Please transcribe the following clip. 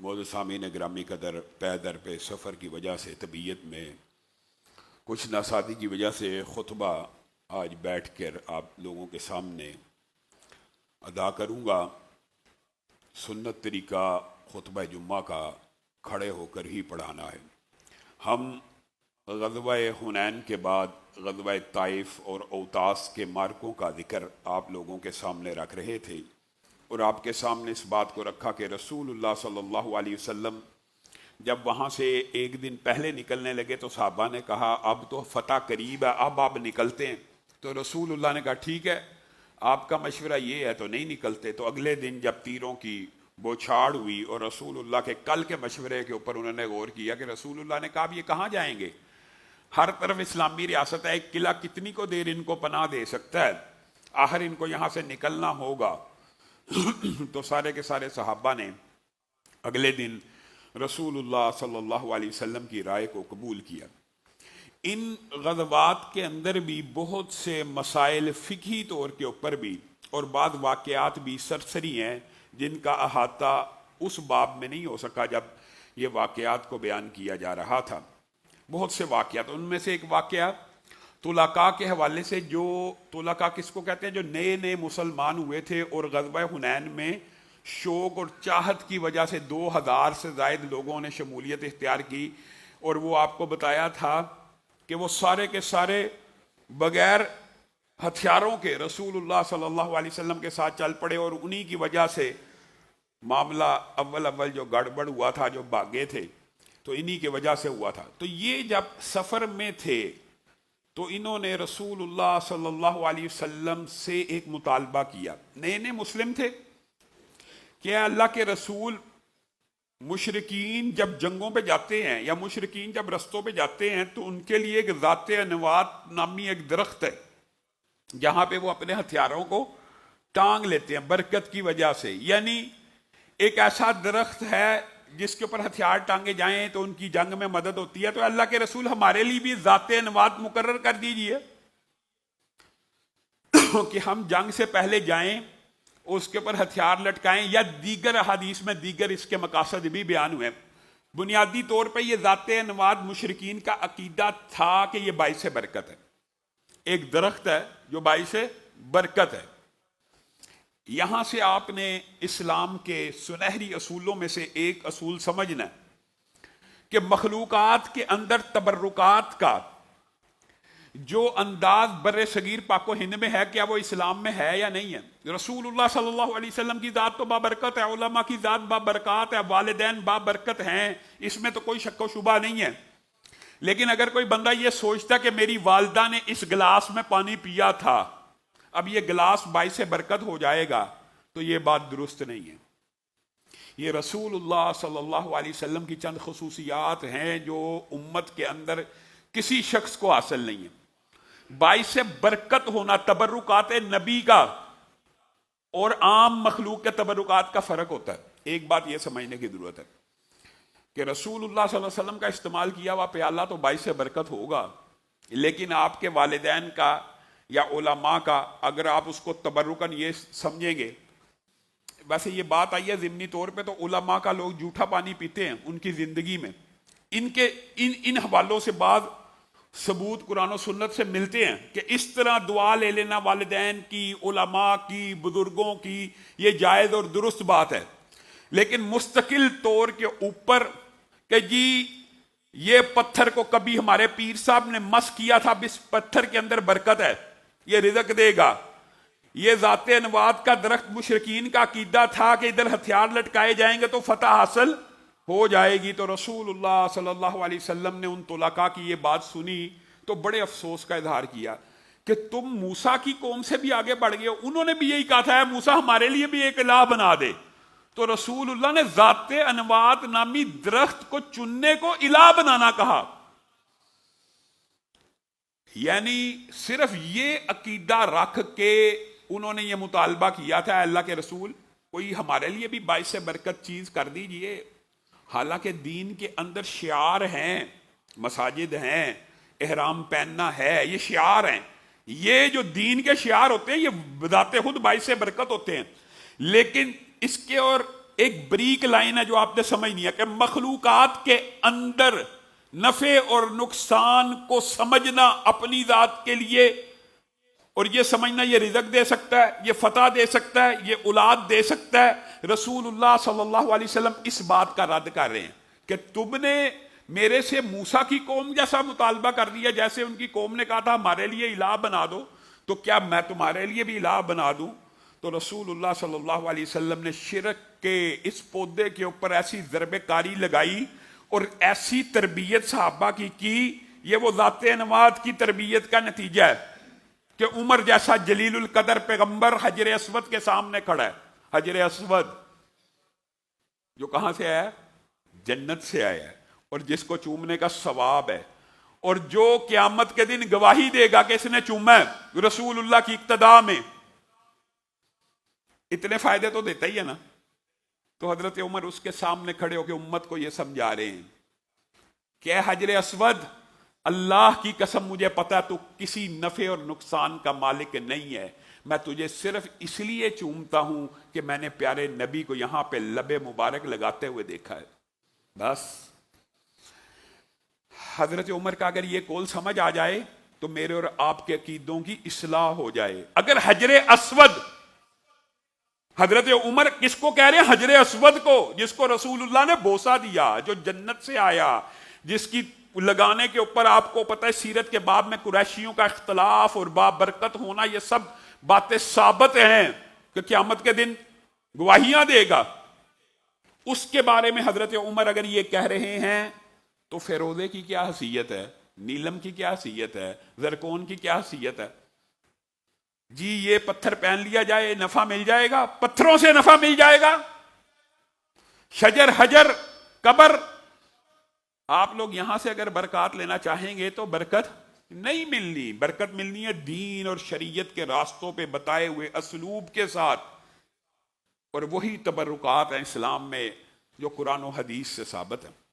مولانا سامعین گرامی قدر پے در پہ سفر کی وجہ سے طبیعت میں کچھ ناسادگی کی وجہ سے خطبہ آج بیٹھ کر آپ لوگوں کے سامنے ادا کروں گا۔ سنت طریقہ خطبہ جمعہ کا کھڑے ہو کر ہی پڑھانا ہے۔ ہم غزوہ حنین کے بعد غزوہ طائف اور اوطاس کے مارکوں کا ذکر آپ لوگوں کے سامنے رکھ رہے تھے، اور آپ کے سامنے اس بات کو رکھا کہ رسول اللہ صلی اللہ علیہ وسلم جب وہاں سے ایک دن پہلے نکلنے لگے تو صحابہ نے کہا اب تو فتح قریب ہے، اب آپ نکلتے ہیں۔ تو رسول اللہ نے کہا ٹھیک ہے، آپ کا مشورہ یہ ہے تو نہیں نکلتے۔ تو اگلے دن جب تیروں کی بوچھاڑ ہوئی اور رسول اللہ کے کل کے مشورے کے اوپر انہوں نے غور کیا کہ رسول اللہ نے کہا اب یہ کہاں جائیں گے، ہر طرف اسلامی ریاست ہے، ایک قلعہ کتنی کو دیر ان کو پناہ دے سکتا ہے، آخر ان کو یہاں سے نکلنا ہوگا۔ تو سارے کے سارے صحابہ نے اگلے دن رسول اللہ صلی اللہ علیہ وسلم کی رائے کو قبول کیا۔ ان غزوات کے اندر بھی بہت سے مسائل فقہی طور کے اوپر بھی اور بعض واقعات بھی سرسری ہیں جن کا احاطہ اس باب میں نہیں ہو سکا جب یہ واقعات کو بیان کیا جا رہا تھا۔ بہت سے واقعات، ان میں سے ایک واقعہ طلقاء کے حوالے سے، جو طلقاء کس کو کہتے ہیں، جو نئے نئے مسلمان ہوئے تھے اور غزوہ حنین میں شوق اور چاہت کی وجہ سے 2000 سے زائد لوگوں نے شمولیت اختیار کی، اور وہ آپ کو بتایا تھا کہ وہ سارے کے سارے بغیر ہتھیاروں کے رسول اللہ صلی اللہ علیہ وسلم کے ساتھ چل پڑے، اور انہی کی وجہ سے معاملہ اول جو گڑبڑ ہوا تھا، جو بھاگے تھے، تو انہی کی وجہ سے ہوا تھا۔ تو یہ جب سفر میں تھے تو انہوں نے رسول اللہ صلی اللہ علیہ وسلم سے ایک مطالبہ کیا۔ نئے نئے مسلم تھے کہ اللہ کے رسول، مشرکین جب جنگوں پہ جاتے ہیں یا مشرکین جب رستوں پہ جاتے ہیں تو ان کے لیے ایک ذات انوات نامی ایک درخت ہے جہاں پہ وہ اپنے ہتھیاروں کو ٹانگ لیتے ہیں برکت کی وجہ سے، یعنی ایک ایسا درخت ہے جس کے اوپر ہتھیار ٹانگے جائیں تو ان کی جنگ میں مدد ہوتی ہے۔ تو اللہ کے رسول ہمارے لیے بھی ذات انوات مقرر کر دیجئے کہ ہم جنگ سے پہلے جائیں، اس کے اوپر ہتھیار لٹکائیں، یا دیگر حدیث میں دیگر اس کے مقاصد بھی بیان ہوئے۔ بنیادی طور پہ یہ ذات انوات مشرکین کا عقیدہ تھا کہ یہ باعث برکت ہے، ایک درخت ہے جو باعث برکت ہے۔ یہاں سے آپ نے اسلام کے سنہری اصولوں میں سے ایک اصول سمجھنا ہے کہ مخلوقات کے اندر تبرکات کا جو انداز بر صغیر پاک و ہند میں ہے، کیا وہ اسلام میں ہے یا نہیں ہے؟ رسول اللہ صلی اللہ علیہ وسلم کی ذات تو بابرکت ہے، علماء کی ذات بابرکات ہے، والدین بابرکت ہیں، اس میں تو کوئی شک و شبہ نہیں ہے۔ لیکن اگر کوئی بندہ یہ سوچتا کہ میری والدہ نے اس گلاس میں پانی پیا تھا، اب یہ گلاس باعث برکت ہو جائے گا، تو یہ بات درست نہیں ہے۔ یہ رسول اللہ صلی اللہ علیہ وسلم کی چند خصوصیات ہیں جو امت کے اندر کسی شخص کو حاصل نہیں ہے۔ باعث برکت ہونا، تبرکات نبی کا اور عام مخلوق کے تبرکات کا فرق ہوتا ہے۔ ایک بات یہ سمجھنے کی ضرورت ہے کہ رسول اللہ صلی اللہ علیہ وسلم کا استعمال کیا ہوا پیالہ تو باعث برکت ہوگا، لیکن آپ کے والدین کا یا علماء کا اگر آپ اس کو تبرکن یہ سمجھیں گے، ویسے یہ بات آئی ہے ضمنی طور پہ تو علماء کا لوگ جھوٹا پانی پیتے ہیں ان کی زندگی میں، ان حوالوں سے بعض ثبوت قرآن و سنت سے ملتے ہیں کہ اس طرح دعا لے لینا والدین کی، علماء کی، بزرگوں کی، یہ جائز اور درست بات ہے۔ لیکن مستقل طور کے اوپر کہ جی یہ پتھر کو کبھی ہمارے پیر صاحب نے مس کیا تھا، اب اس پتھر کے اندر برکت ہے، یہ رزق دے گا، یہ ذات انوات کا درخت مشرکین کا عقیدہ تھا کہ ادھر ہتھیار لٹکائے جائیں گے تو فتح حاصل ہو جائے گی۔ تو رسول اللہ صلی اللہ علیہ وسلم نے ان طلقاء کی یہ بات سنی تو بڑے افسوس کا اظہار کیا کہ تم موسیٰ کی قوم سے بھی آگے بڑھ گئے ہو، انہوں نے بھی یہی کہا تھا موسیٰ ہمارے لیے بھی ایک الہ بنا دے۔ تو رسول اللہ نے ذات انوات نامی درخت کو چننے کو الہ بنانا کہا، یعنی صرف یہ عقیدہ رکھ کے انہوں نے یہ مطالبہ کیا تھا اللہ کے رسول کوئی ہمارے لیے بھی باعث برکت چیز کر دیجئے۔ حالانکہ دین کے اندر شعار ہیں، مساجد ہیں، احرام پہننا ہے، یہ شعار ہیں، یہ جو دین کے شعار ہوتے ہیں یہ بذات خود باعث برکت ہوتے ہیں، لیکن اس کے اور ایک بریک لائن ہے جو آپ نے سمجھ نہیں ہے کہ مخلوقات کے اندر نفع اور نقصان کو سمجھنا اپنی ذات کے لیے، اور یہ سمجھنا یہ رزق دے سکتا ہے، یہ فتح دے سکتا ہے، یہ اولاد دے سکتا ہے۔ رسول اللہ صلی اللہ علیہ وسلم اس بات کا رد کر رہے ہیں کہ تم نے میرے سے موسیٰ کی قوم جیسا مطالبہ کر دیا، جیسے ان کی قوم نے کہا تھا ہمارے لیے الہ بنا دو، تو کیا میں تمہارے لیے بھی الہ بنا دوں؟ تو رسول اللہ صلی اللہ علیہ وسلم نے شرک کے اس پودے کے اوپر ایسی ضرب کاری لگائی اور ایسی تربیت صحابہ کی یہ وہ ذات انواد کی تربیت کا نتیجہ ہے کہ عمر جیسا جلیل القدر پیغمبر حجر اسود کے سامنے کھڑا ہے۔ حجر اسود جو کہاں سے آیا ہے؟ جنت سے آیا ہے، اور جس کو چومنے کا ثواب ہے، اور جو قیامت کے دن گواہی دے گا کہ اس نے چوما ہے رسول اللہ کی اقتداء میں، اتنے فائدے تو دیتا ہی ہے نا۔ تو حضرت عمر اس کے سامنے کھڑے ہو کے امت کو یہ سمجھا رہے ہیں کہ اے حجر اسود، اللہ کی قسم مجھے پتا تو کسی نفع اور نقصان کا مالک نہیں ہے، میں تجھے صرف اس لیے چومتا ہوں کہ میں نے پیارے نبی کو یہاں پہ لب مبارک لگاتے ہوئے دیکھا ہے، بس۔ حضرت عمر کا اگر یہ قول سمجھ آ جائے تو میرے اور آپ کے عقیدوں کی اصلاح ہو جائے۔ اگر حجر اسود، حضرت عمر کس کو کہہ رہے ہیں؟ حجر اسود کو، جس کو رسول اللہ نے بوسہ دیا، جو جنت سے آیا، جس کی لگانے کے اوپر آپ کو پتہ ہے سیرت کے باب میں قریشیوں کا اختلاف اور بابرکت ہونا، یہ سب باتیں ثابت ہیں کہ قیامت کے دن گواہیاں دے گا۔ اس کے بارے میں حضرت عمر اگر یہ کہہ رہے ہیں تو فیروزے کی کیا حیثیت ہے، نیلم کی کیا حیثیت ہے، زرکون کی کیا حیثیت ہے؟ جی یہ پتھر پہن لیا جائے نفع مل جائے گا، پتھروں سے نفع مل جائے گا؟ شجر، حجر، قبر، آپ لوگ یہاں سے اگر برکات لینا چاہیں گے تو برکت نہیں ملنی۔ برکت ملنی ہے دین اور شریعت کے راستوں پہ بتائے ہوئے اسلوب کے ساتھ، اور وہی تبرکات ہیں اسلام میں جو قرآن و حدیث سے ثابت ہیں۔